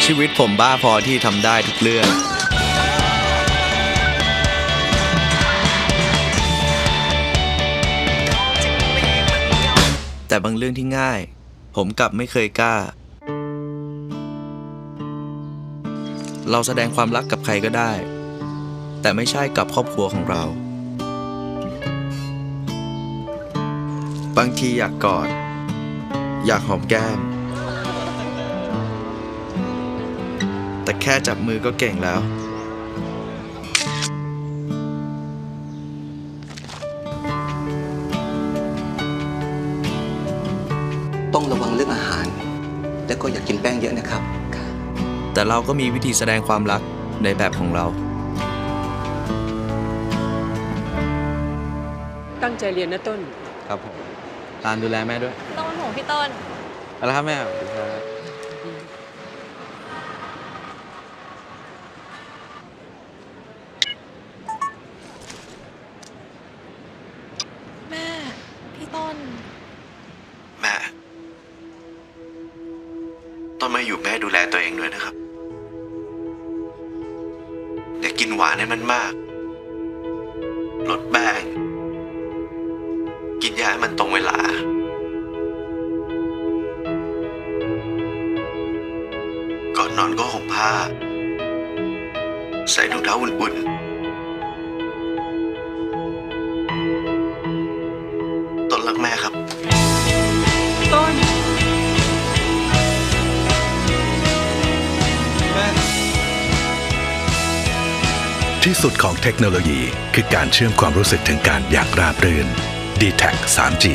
ชีวิตผมบ้าพอที่ทำได้ทุกเรื่องแต่บางเรื่องที่ง่ายผมกลับไม่เคยกล้าเราแสดงความรักกับใครก็ได้แต่ไม่ใช่กับครอบครัวของเราบางทีอยากกอดอยากหอมแก้มแต่แค่จับมือก็เก่งแล้วต้องระวังเรื่องอาหารแล้วก็อย่ากินแป้งเยอะนะครับแต่เราก็มีวิธีแสดงความรักในแบบของเราตั้งใจเรียนนะต้นครับผมตามดูแลแม่ด้วยต้องเป็นห่วงพี่ต้นเอาละครับแม่แม่พี่ต้นแม่ต้นมาอยู่แม่ดูแลตัวเองด้วยนะครับอย่ากินหวานให้มันมากลดแป้งกินยาให้มันตรงเวลาก่อนนอนก็ห่มผ้าใส่รองเท้าอุ่นๆต้นรักแม่ครับต้นที่สุดของเทคโนโลยีคือการเชื่อมความรู้สึกถึงการอย่างราบรื่น D-Tech 3G